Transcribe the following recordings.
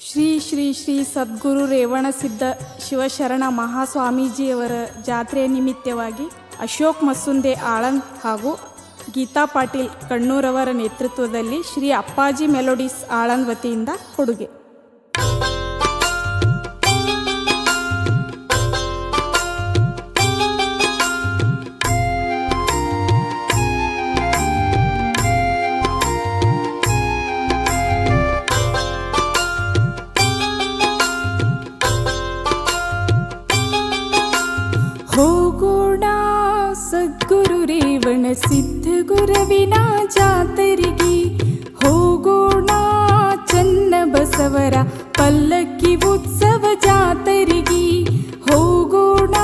ಶ್ರೀ ಶ್ರೀ ಶ್ರೀ ಸದ್ಗುರು ರೇವಣಸಿದ್ಧ ಶಿವಶರಣ ಮಹಾಸ್ವಾಮೀಜಿಯವರ ಜಾತ್ರೆಯ ನಿಮಿತ್ತವಾಗಿ ಅಶೋಕ್ ಮಸುಂದೆ ಆಳಂದ್ ಹಾಗೂ ಗೀತಾ ಪಾಟೀಲ್ ಕಣ್ಣೂರವರ ನೇತೃತ್ವದಲ್ಲಿ ಶ್ರೀ ಅಪ್ಪಾಜಿ ಮೆಲೋಡಿಸ್ ಆಳಂದ್ ವತಿಯಿಂದ ಕೊಡುಗೆ. ಹೋಗೋಣ ಸದ್ಗುರು ರೇವಣ ಸಿದ್ಧ ಗುರವಿನ ಜಾತರಿಗೆ, ಹೋಗೋಣ ಚನ್ನ ಬಸವರ ಪಲ್ಲಕ್ಕಿ ಉತ್ಸವ ಜಾತರಿಗೆ, ಹೋಗೋಣ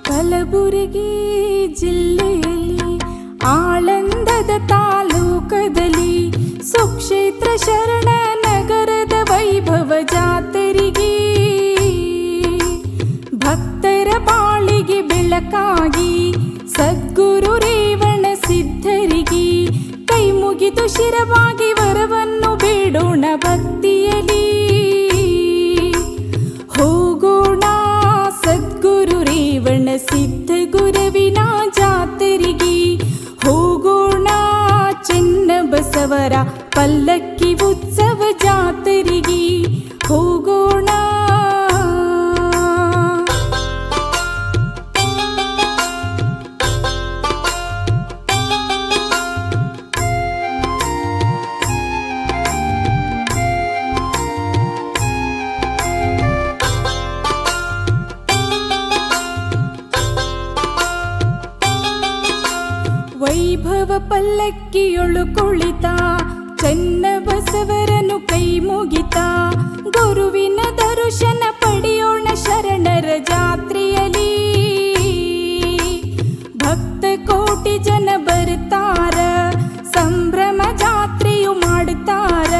ಕಲಬುರಗಿ ಜಿಲ್ಲೆಯಲ್ಲಿ ಆಳಂದದ ತಾಲೂಕದಲ್ಲಿ ಸುಕ್ಷೇತ್ರ ಶರಣ ನಗರದ ವೈಭವ ಜಾತರಿಗೆ, ಭಕ್ತರ ಬಾಳಿಗೆ ಬೆಳಕಾಗಿ ಸದ್ಗುರು ರೇವಣ ಸಿದ್ಧರಿಗೆ ಕೈ ಮುಗಿದು ಶಿರವಾಗಿ ವರವನ್ನು ಬೇಡೋಣ ಭಕ್ತಿಯಲಿ, ಹೋಗೋಣ ಸದ್ಗುರು ರೇವಣ ಸಿದ್ಧ ಗುರವಿನ ಜಾತರಿಗೆ, ಹೋಗೋಣ ಚೆನ್ನ ಬಸವರ ಪಲ್ಲಕ್ಕಿ ಉತ್ಸವ ಜಾತರಿಗೆ, ಹೋಗೋಣ. ವೈಭವ ಪಲ್ಲಕ್ಕಿಯೊಳು ಕುಳಿತ ಚೆನ್ನ ಬಸವರನು ಕೈ ಮುಗಿತ, ಗುರುವಿನ ದರ್ಶನ ಪಡೆಯೋಣ ಶರಣರ ಜಾತ್ರೆಯಲ್ಲಿ, ಭಕ್ತ ಕೋಟಿ ಜನ ಬರ್ತಾರ ಸಂಭ್ರಮ ಜಾತ್ರೆಯು ಮಾಡುತ್ತಾರ,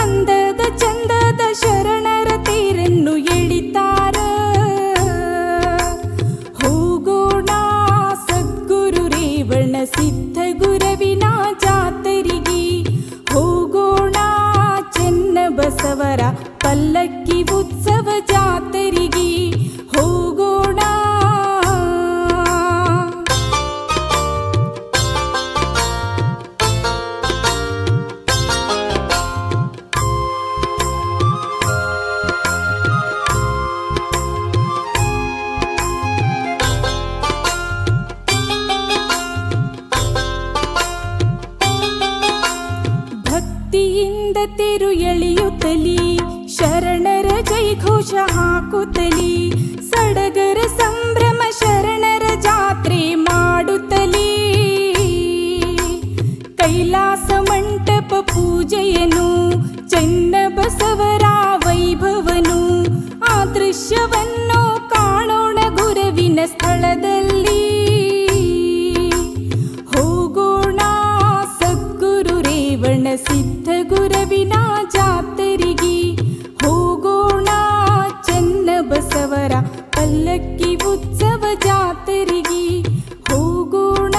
ಅಂದದ ಚಂದದ ಶರಣರ ತೇರನ್ನು ಎಳಿತಾರ, ಹೋಗೋಣ ಸದ್ಗುರು ರೇವಣ ಸಿದ್ಧ ಗುರವಿನ ಜಾತರಿಗೆ, ಹೋಗೋಣ ಚೆನ್ನ ಬಸವರ ಪಲ್ಲಕ್ಕಿ ಉತ್ಸವ ಜಾತರಿಗೆ, ಹೋಗೋಣ. ಭಕ್ತಿಯಿಂದ ತೆರು ಎಳೆಯುತ್ತಲಿ ಶರಣರ ಜೈಘೋಷ ಹಾಕುತ್ತಲಿ, ಸಡಗರ ಸಂಭ್ರಮ ಶರಣರ ಜಾತ್ರೆ ಮಾಡುತ್ತಲಿ, ಕೈಲಾಸ ಮಂಟಪ ಪೂಜೆಯನು ಚೆನ್ನ ಬಸವರ ವೈಭವನು, ಆ ದೃಶ್ಯವನ್ನು ಕಾಣೋಣ ಗುರುವಿನ ಸ್ಥಳದಲ್ಲಿ, ಹೋಗೋಣ ಸದ್ಗುರು ರೇವಣ ಸಿದ್ಧ ಗುರವಿನ ಜಾತರಿಗೆ, ಹೋಗೋಣ ಚೆನ್ನ ಬಸವರ ಪಲ್ಲಕ್ಕಿ ಉತ್ಸವ ಜಾತರಿಗೆ, ಹೋಗೋಣ.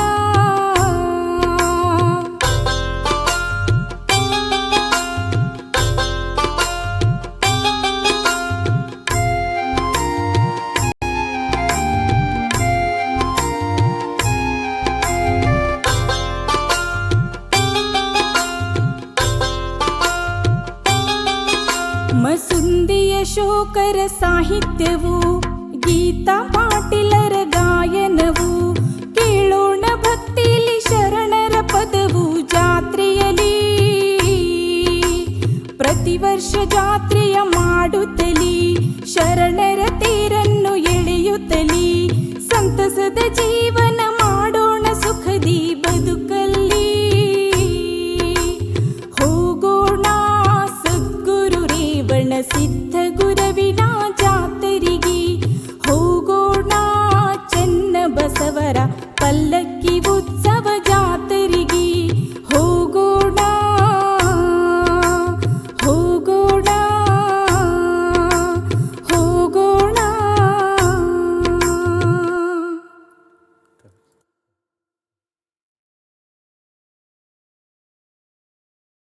ಮಸುಂದಿಯ ಶೋಕರ ಸಾಹಿತ್ಯವು, ಗೀತಾ ಪಾಟೀಲರ ಗಾಯನವು, ಕೇಳೋಣ ಭಕ್ತಿಲಿ ಶರಣರ ಪದವು ಜಾತ್ರೆಯಲ್ಲಿ, ಪ್ರತಿ ವರ್ಷ ಜಾತ್ರೆಯ ಮಾಡುತ್ತಲಿ ಶರಣರ ತೇರನ್ನು ಎಳೆಯುತ್ತಲಿ, ಸಂತಸದ ಜೀವನ ಮಾಡೋಣ ಸುಖದಿ ಬದುಕಲ್ಲಿ, ಹೋಗೋಣ ಸದ್ಗುರು ರೇವಣ ಸಿದ್ಧ ಗುರವಿನ ಜಾತರಿಗೆ, ಹೋಗೋಣ ಚೆನ್ನ ಬಸವರ ಪಲ್ಲಕ್ಕಿ ಉತ್ಸವ